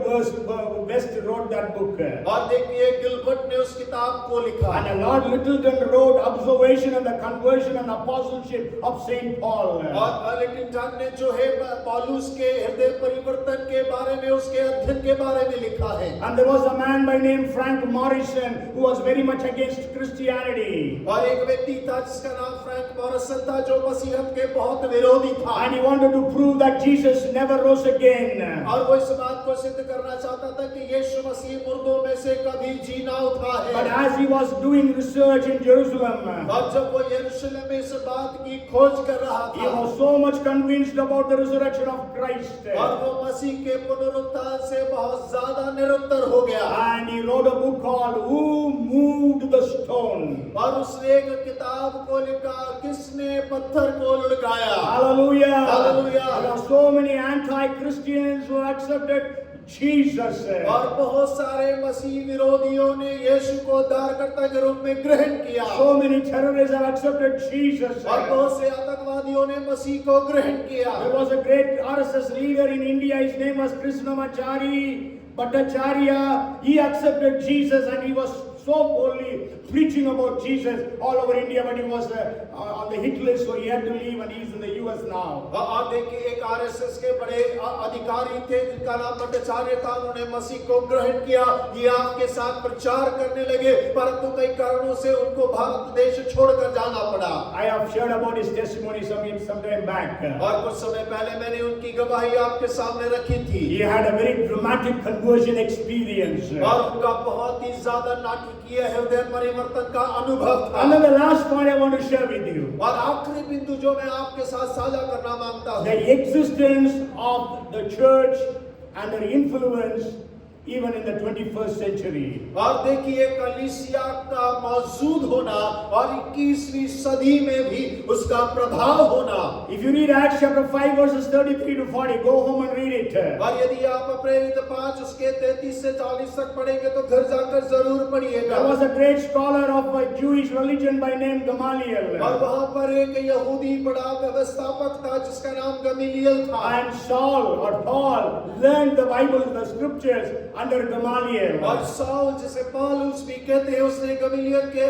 West wrote that book. और देखिए गिलबर्ट ने उस किताब को लिखा। And Lord Littleton wrote observation and the conversion and apostleship of Saint Paul. और लिटिलटन ने जो है पौलुस के हृदय परिवर्तन के बारे में उसके अध्ययन के बारे में लिखा है। And there was a man by name Frank Morrison who was very much against Christianity. और एक व्यक्ति था जिसका नाम फ्रैंक मॉरिसन था जो मसीहत के बहुत विरोधी था। And he wanted to prove that Jesus never rose again. और वो इस बात को सिद्ध करना चाहता था कि यीशु मसीह मुर्दों में से कभी जी ना उठा है। But as he was doing research in Jerusalem, और जब वो यरूशलेम में इस बात की खोज कर रहा he था, was so much convinced about the resurrection of Christ. और वो मसीह के पुनरुत्थान से बहुत ज्यादा निरंतर हो गया। And he wrote a book called Who Moved the Stone? और उसने एक किताब को लिखा किसने पत्थर को लुढ़काया। Hallelujah! Hallelujah! There are so many anti-Christians who accepted Jesus. और बहुत सारे मसीह विरोधियों ने यीशु को उद्धारकर्ता के रूप में ग्रहण किया। So many terrorists have accepted Jesus. और बहुत से आतंकवादियों ने मसीह को ग्रहण किया। There was a great RSS leader in India. His name was Krishnamachari Bhattacharya. He accepted Jesus and he was so boldly preaching about Jesus all over India, but he was on the hit list, so he had to leave and he's in the US now. और देखिए एक आरएसएस के बड़े अधिकारी थे जिनका नाम भट्टाचार्य था, उन्होंने मसीह को ग्रहण किया। ये आपके साथ प्रचार करने लगे, परंतु कई कारणों से उनको भारत देश छोड़कर जाना पड़ा। I have shared about his testimony some time back. और कुछ समय पहले मैंने उनकी गवाही आपके सामने रखी थी। He had a very dramatic conversion experience. और उनका बहुत ही ज्यादा नाटकीय हृदय परिवर्तन का अनुभव था। And then the last point I want to share with you. और आखिरी बिंदु जो मैं आपके साथ साझा करना मांगता हूँ, The existence of the church and their influence even in the 21st century. और देखिए कलीसिया का मौजूद होना और 21वीं सदी में भी उसका प्रभाव होना। If you read Acts chapter 5 verses 33 to 40, go home and read it. और यदि आप प्रेरित 5 उसके 33 से 40 तक पढ़ेंगे तो घर जाकर जरूर पढ़िएगा। There was a great scholar of a Jewish religion by name Gamaliel. और वहां पर एक यहूदी बड़ा व्यवस्थापक था जिसका नाम गमीलियल था। And Saul or Paul learned the Bible, the scriptures under Gamaliel. और साउल जिसे पौलुस भी कहते हैं उसने गमीलियल के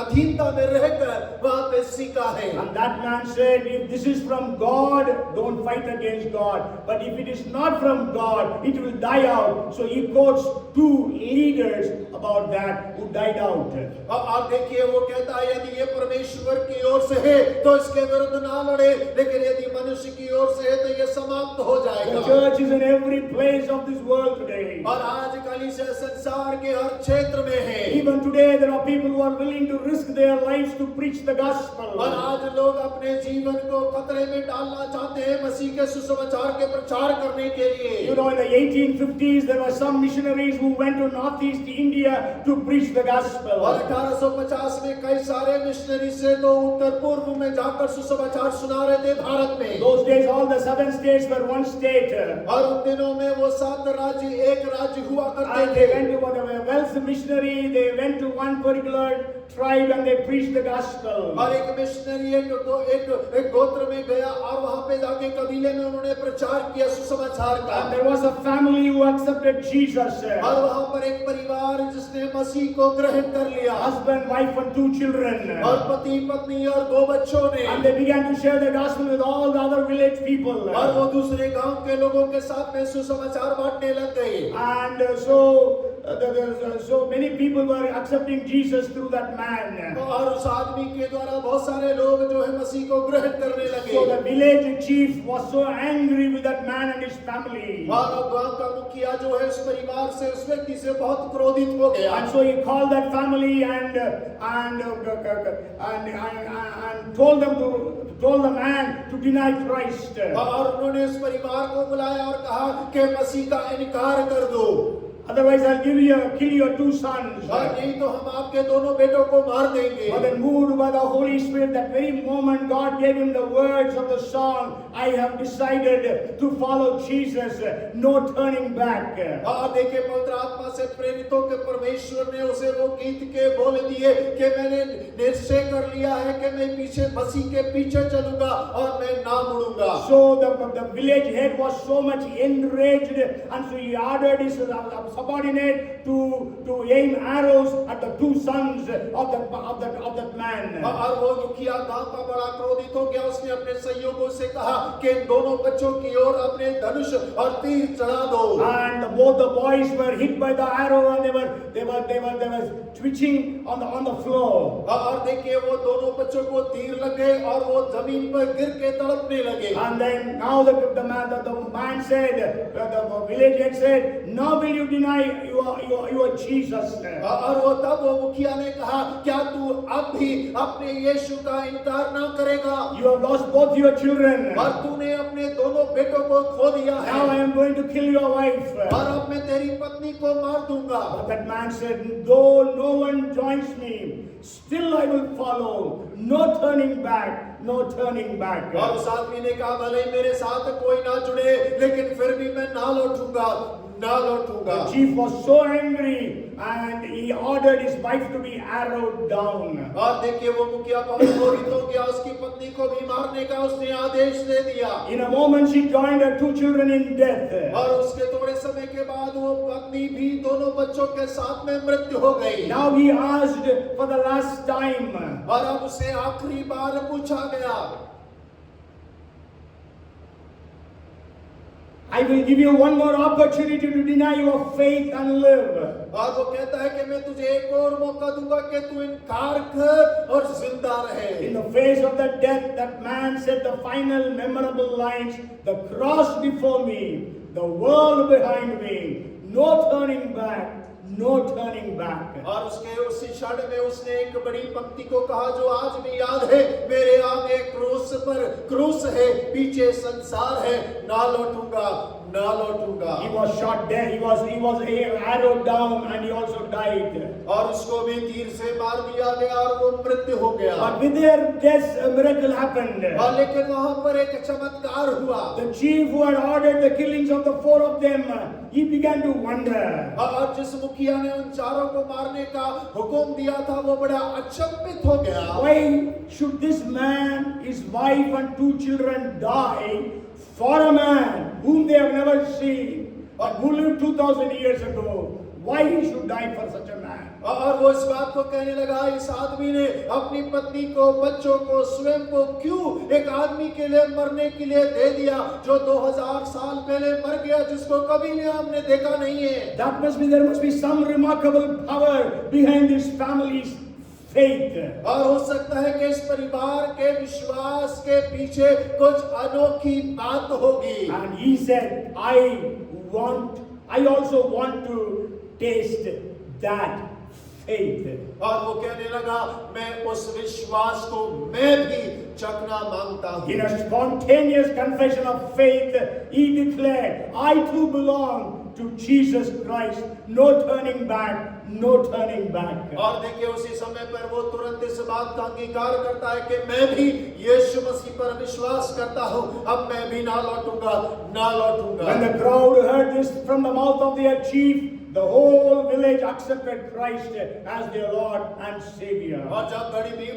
अधीनता में रहकर वहां पे सीखा है। And that man said, if this is from God, don't fight against God. But if it is not from God, it will die out. So he quotes two leaders about that who died out. और देखिए वो कहता है यदि ये परमेश्वर की ओर से है तो इसके विरुद्ध ना लड़े, लेकिन यदि मनुष्य की ओर से है तो ये समाप्त हो The जाएगा। church is in every place of this world today. और आज कलीसिया संसार के हर क्षेत्र में है। Even today there are people who are willing to risk their lives to preach the gospel. और आज लोग अपने जीवन को खतरे में डालना चाहते हैं मसीह के सुसमाचार के प्रचार करने के लिए। You know, in the 1850s there were some missionaries who went to northeast India to preach the gospel. और 1850 में कई सारे मिशनरी से तो उत्तर पूर्व में जाकर सुसमाचार सुना रहे थे भारत में। Those days all the southern states were one state. और उन दिनों में वो 7 राज्य एक राज्य हुआ करते And थे। they went to one Welsh missionary, they went to one particular tribe and they preached the gospel. और एक मिशनरी एक गोत्र में गया और वहां पे जाके कबीले में उन्होंने प्रचार किया सुसमाचार का। And there was a family who accepted Jesus. और वहां पर एक परिवार जिसने मसीह को ग्रहण कर लिया। Husband, wife and 2 children. और पति पत्नी और 2 बच्चों ने। And they began to share the gospel with all the other village people. और वो दूसरे गांव के लोगों के साथ में सुसमाचार बांटने लग गए। And so many people were accepting Jesus through that man. और उस आदमी के द्वारा बहुत सारे लोग जो है मसीह को ग्रहण करने लगे। So the village chief was so angry with that man and his family. और गांव का मुखिया जो है उस परिवार से उस व्यक्ति से बहुत क्रोधित हो गया। And so he called that family and told the man to deny Christ. और उन्होंने उस परिवार को बुलाया और कहा कि मसीह का इनकार कर दो। Otherwise, I'll kill your 2 sons. और नहीं तो हम आपके दोनों बेटों को मार देंगे। But then moved by the Holy Spirit, that very moment God gave him the words of the song, I have decided to follow Jesus, no turning back. और देखिए पवित्र आत्मा से प्रेरितों के परमेश्वर ने उसे वो गीत के बोल दिए कि मैंने निश्चय कर लिया है कि मैं मसीह के पीछे चलूंगा और मैं ना मुड़ूंगा। So the village head was so much enraged, and so he ordered his subordinate to aim arrows at the 2 sons of that man. और वो मुखिया गांव का बड़ा क्रोधित हो गया। उसने अपने सहयोगियों से कहा कि इन दोनों बच्चों की ओर अपने धनुष और तीर चढ़ा दो। And both the boys were hit by the arrow and they were twitching on the floor. और देखिए वो दोनों बच्चों को तीर लग गए और वो जमीन पर गिर के तड़पने लगे। And then now the man said, the village head said, now will you deny you are Jesus? और वो तब वो मुखिया ने कहा क्या तू अब भी अपने यीशु का इनकार ना करेगा? You have lost both your children. और तूने अपने दोनों बेटों को खो दिया है। Now I am going to kill your wife. और अब मैं तेरी पत्नी को मार दूंगा। But that man said, though no one joins me, still I will follow. No turning back, no turning back. और उस आदमी ने कहा भले मेरे साथ कोई ना जुड़े लेकिन फिर भी मैं ना लौटूंगा। The chief was so angry and he ordered his wife to be arrowed down. और देखिए वो मुखिया बहुत क्रोधित हो गया। उसकी पत्नी को भी मारने का उसने आदेश दे दिया। In a moment she joined her 2 children in death. और उसके थोड़े समय के बाद वो पत्नी भी दोनों बच्चों के साथ में मृत्यु हो गई। Now he asked for the lost time, और अब उसे आखिरी बार पूछा गया, I will give you one more opportunity to deny your faith and live. और वो कहता है कि मैं तुझे एक और मौका दूंगा कि तू इनकार कर और जिंदा रहे। In the face of the death, that man said the final memorable lines, the cross before me, the world behind me, no turning back. No turning back. और उसके उसी क्षण में उसने एक बड़ी पंक्ति को कहा जो आज भी याद है, मेरे आगे क्रूस पर क्रूस है, पीछे संसार है, ना लौटूंगा, न लौटूंगा। He was shot dead. He was arrowed down, and he also died. और उसको भी तीर से मार दिया गया और वो मृत्यु हो गया। But with their death, a miracle happened. और लेकिन वहां पर एक चमत्कार हुआ। The chief who had ordered the killings of the four of them, he began to wonder. और जिस मुखिया ने उन चारों को मारने का हुक्म दिया था वो बड़ा अचंभित हो गया। Why should this man, his wife and two children die for a man whom they have never seen, but who lived 2000 years ago? Why he should die for such a man? और वो इस बात को कहने लगा, इस आदमी ने अपनी पत्नी को, बच्चों को, स्वयं को क्यों एक आदमी के लिए मरने के लिए दे दिया जो 2000 साल पहले मर गया, जिसको कभी भी हमने देखा नहीं है। There must be some remarkable power behind this family's faith. और हो सकता है कि इस परिवार के विश्वास के पीछे कुछ अनोखी बात होगी। And he said, I also want to taste that faith. और वो कहने लगा, मैं उस विश्वास को मैं भी चखना मांगता हूँ। In a spontaneous confession of faith, he declared, I too belong to Jesus Christ. No turning back, no turning back. और देखिए उसी समय पर वो तुरंत इस बात का अंगीकार करता है कि मैं भी यीशु मसीह पर विश्वास करता हूँ, अब मैं भी ना लौटूंगा, ना लौटूंगा। When the crowd heard this from the mouth of their chief, the whole village accepted Christ as their Lord and Savior. और जब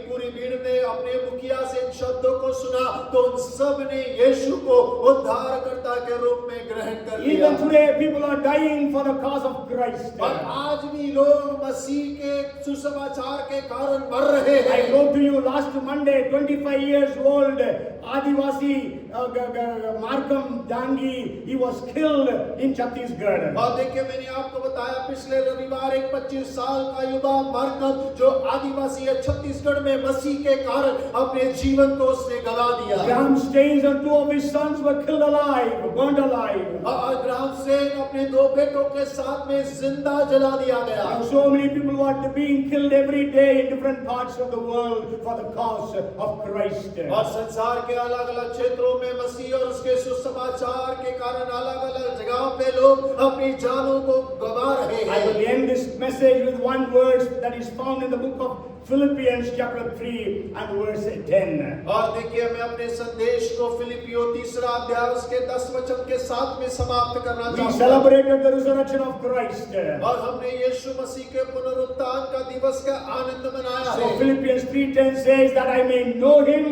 पूरी भीड़ ने अपने मुखिया से इन शब्दों को सुना तो उन सब ने यीशु को उद्धारकर्ता के रूप में ग्रहण कर लिया। Even today people are dying for the cause of Christ. और आज भी लोग मसीह के सुसमाचार के कारण मर रहे हैं। I wrote to you last Monday, 25 years old Adivasi Markham Dangi, he was killed in Chhattisgarh. और देखिए मैंने आपको बताया पिछले रविवार एक 25 साल का युवा मार्कम जो आदिवासी है छत्तीसगढ़ में मसीह के कारण अपने जीवन को उसने गवा दिया। Graham Staines and two of his sons were killed alive, burned alive. और ग्राहम स्टेन अपने दो बेटों के साथ में जिंदा जला दिया गया। And so many people were being killed every day in different parts of the world for the cause of Christ. और संसार के अलग-अलग क्षेत्रों में मसीह और उसके सुसमाचार के कारण अलग-अलग जगहों पे लोग अपनी जानों को गवा रहे हैं। I will end this message with one verse that is found in the book of Philippians chapter 3 and verse 10. और देखिए मैं अपने संदेश को फिलिपियों 3 अध्याय उसके 10 वचन के साथ में समाप्त करना चाहता हूं। We celebrated the resurrection of Christ. और हमने यीशु मसीह के पुनरुत्थान का दिवस का आनंद मनाया So है। Philippians 3:10 says that I may know him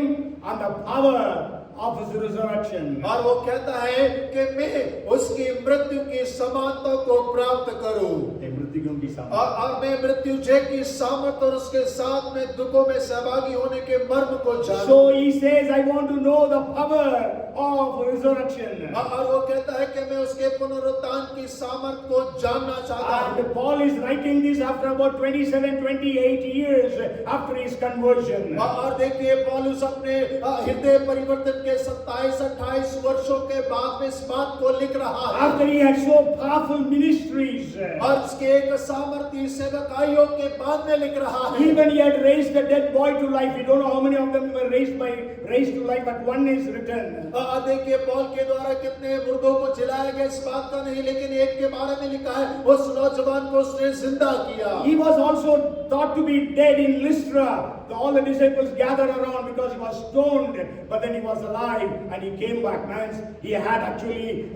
and the power of his resurrection. और वो कहता है कि मैं उसकी मृत्यु की समानता को प्राप्त करूं। और मैं मृत्यु जय की सामर्थ और उसके साथ में दुखों में सहभागी होने के मर्म को जानूं। So he says, I want to know the power of resurrection. और वो कहता है कि मैं उसके पुनरुत्थान की सामर्थ को जानना चाहता हूं। And Paul is writing this after about 27-28 years after his conversion. और देखिए पौलुस अपने हृदय परिवर्तन के 27-28 वर्षों के बाद में इस बात को लिख रहा है। After he had so powerful ministries. और उसके एक सामर्थी सेवकाइयों के बाद में लिख रहा है। Even he had raised the dead boy to life. We don't know how many of them were raised to life, but one is written. देखिए पौल के द्वारा कितने मुर्दों को जिलाया गया इस बात का नहीं, लेकिन एक के बारे में लिखा है उस नौजवान को उसने जिंदा किया। He was also thought to be dead in Lystra. All the disciples gathered around because he was stoned, but then he was alive and he came back. Man, he had actually,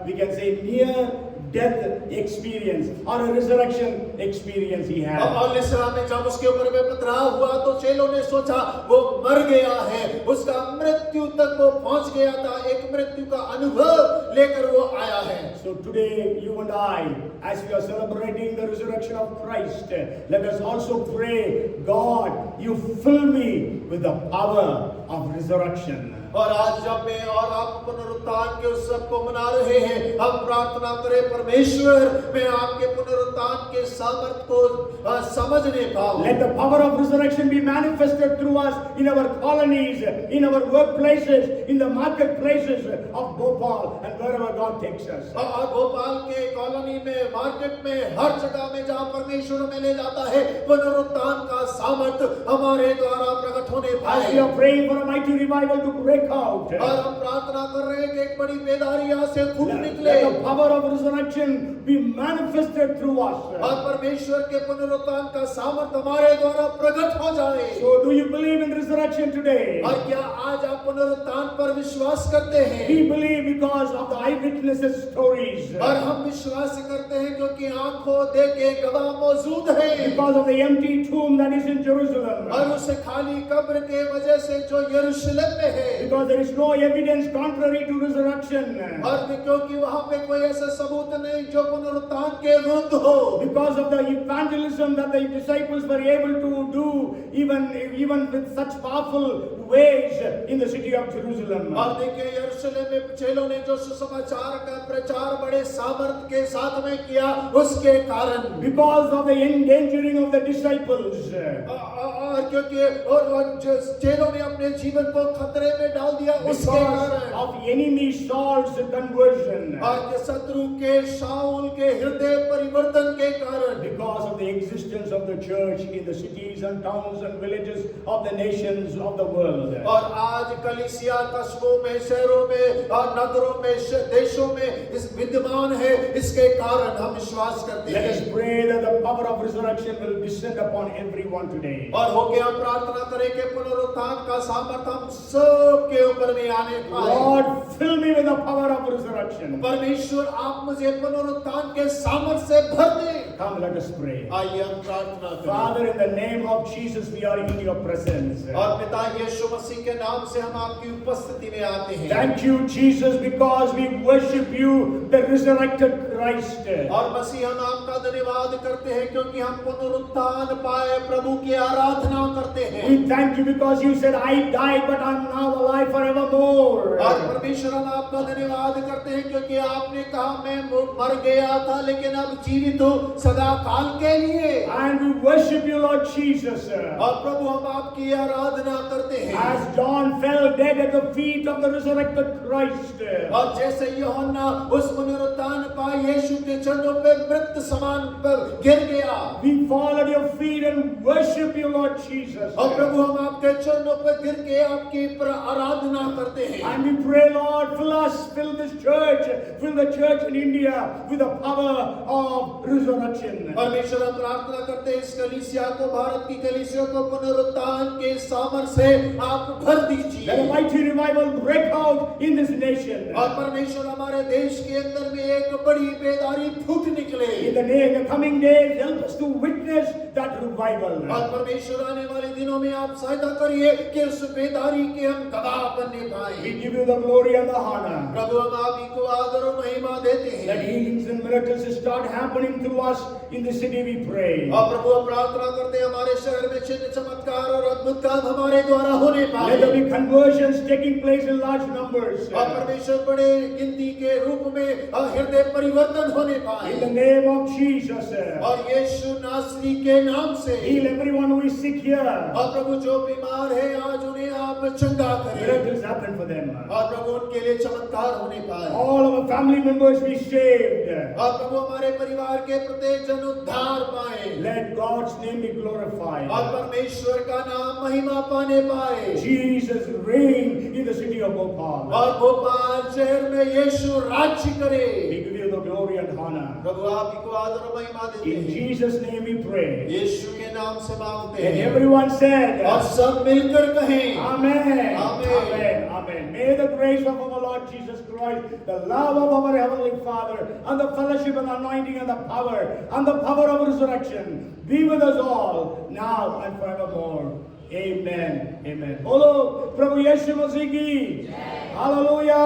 we can say, near death experience or a resurrection experience he had. और लिस्रा में जब उसके ऊपर में पथराव हुआ तो चेलों ने सोचा वो मर गया है, उसका मृत्यु तक वो पहुंच गया था, एक मृत्यु का अनुभव लेकर वो आया है। So today you and I, as we are celebrating the resurrection of Christ, let us also pray, God, you fill me with the power of resurrection. और आज जब मैं और आप पुनरुत्थान के उत्सव को मना रहे हैं, हम प्रार्थना करें परमेश्वर मैं आपके पुनरुत्थान के सामर्थ को समझने पाऊं। Let the power of resurrection be manifested through us in our colonies, in our workplaces, in the marketplaces of Bhopal and wherever God takes us. और भोपाल के कॉलोनी में, मार्केट में, हर जगह में जहाँ परमेश्वर में ले जाता है, पुनरुत्थान का सामर्थ हमारे द्वारा प्रकट होने पाए। As we are praying for a mighty revival to break break out. और हम प्रार्थना कर रहे हैं कि एक बड़ी बेदारी यहाँ से फूट निकले Let the power of resurrection be manifested through us. और परमेश्वर के पुनरुत्थान का सामर्थ हमारे द्वारा प्रकट हो जाए। So do you believe in resurrection today? और क्या आज आप पुनरुत्थान पर विश्वास करते हैं? We believe because of the eyewitnesses stories. और हम विश्वास करते हैं क्योंकि आंखों देखे गवाह मौजूद हैं। Because of the empty tomb that is in Jerusalem. और उस खाली कब्र के वजह से जो यरूशलेम में है। Because there is no evidence contrary to resurrection. और क्योंकि वहाँ पे कोई ऐसा सबूत नहीं जो पुनरुत्थान के विरुद्ध हो। Because of the evangelism that the disciples were able to do even with such powerful ways in the city of Jerusalem. और देखिए यरूशलेम में चेलों ने जो सुसमाचार का प्रचार बड़े सामर्थ के साथ में किया उसके कारण। Because of the endangering of the disciples. और क्योंकि और जो चेलों ने अपने जीवन को खतरे में डाल दिया उसके Because कारण। of enemy Saul's conversion. और शत्रु के शाऊल के हृदय परिवर्तन के कारण। Because of the existence of the church in the cities and towns and villages of the nations of the world. और आज कलीसिया कस्बों में शहरों में और नगरों में देशों में इस विद्यमान है इसके कारण हम विश्वास करते Let us हैं। pray that the power of resurrection will descend upon everyone today. और हो गया प्रार्थना करें कि पुनरुत्थान का सामर्थ हम सब के ऊपर में आने पाए। Lord, fill me with the power of resurrection. परमेश्वर आप मुझे पुनरुत्थान के सामर्थ से भर दें। Come, let us pray. आइए हम प्रार्थना करें। Father, in the name of Jesus, we are in your presence. और पिता यीशु मसीह के नाम से हम आपकी उपस्थिति में आते हैं। Thank you, Jesus, because we worship you, the resurrected Christ. और मसीह हम आपका धन्यवाद करते हैं क्योंकि हम पुनरुत्थान पाए प्रभु की आराधना करते हैं। We thank you because you said, I died, but I'm now alive forevermore. और परमेश्वर हम आपका धन्यवाद करते हैं क्योंकि आपने कहा मैं मर गया था लेकिन अब जीवित हूँ सदा काल के लिए। And we worship you, Lord Jesus. और प्रभु हम आपकी आराधना करते हैं। As John fell dead at the feet of the resurrected Christ. और जैसे यूहन्ना उस पुनरुत्थान पाए यीशु के चरणों पे मृत समान पर गिर गया। We fall at your feet and worship you, Lord Jesus. और प्रभु हम आपके चरणों पे गिर के आपकी आराधना करते हैं। And we pray, Lord, fill this church, fill the church in India with the power of resurrection. परमेश्वर हम प्रार्थना करते हैं इस कलीसिया को भारत की कलीसिया को पुनरुत्थान के सामर्थ से आप भर दीजिए। Let a mighty revival break out in this nation. और परमेश्वर हमारे देश के अंदर में एक बड़ी बेदारी फूट निकले। In the coming days, help us to witness that revival. और परमेश्वर आने वाले दिनों में आप सहायता करिए कि उस बेदारी के हम गवाह बनने पाए। We give you the glory and the honor. प्रभु हम आप ही को आदर और महिमा देते That हैं। healings and miracles start happening through us in the city, we pray. और प्रभु हम प्रार्थना करते हैं हमारे शहर में चिन्ह चमत्कार और अद्भुत काम हमारे द्वारा होने पाए। Let there be conversions taking place in large numbers. और परमेश्वर बड़े गिनती के रूप में हृदय परिवर्तन होने पाए। In the name of Jesus. और यीशु नासरी के नाम से Heal everyone who is sick here. और प्रभु जो बीमार है आज उन्हें आप चंगा करें। Miracles happen for them. और प्रभु उनके लिए चमत्कार होने पाए। All our family members be saved. और प्रभु हमारे परिवार के प्रत्येक जन उद्धार पाए। Let God's name be glorified. और परमेश्वर का नाम महिमा पाने पाए। Jesus reign in the city of Bhopal. और भोपाल शहर में यीशु राज्य करे। We give you the glory and honor. प्रभु आप ही को आदर और महिमा देते In हैं। Jesus' name we pray. यीशु के नाम से मांगते And हैं। everyone said, और सब मिलकर कहें Amen. Amen. Amen. Amen. May the grace of our Lord Jesus Christ, the love of our Heavenly Father, and the fellowship and anointing and the power of resurrection be with us all now and forevermore. Amen. Amen. Bolo Prabhu Yeshu Masih ki. Hallelujah.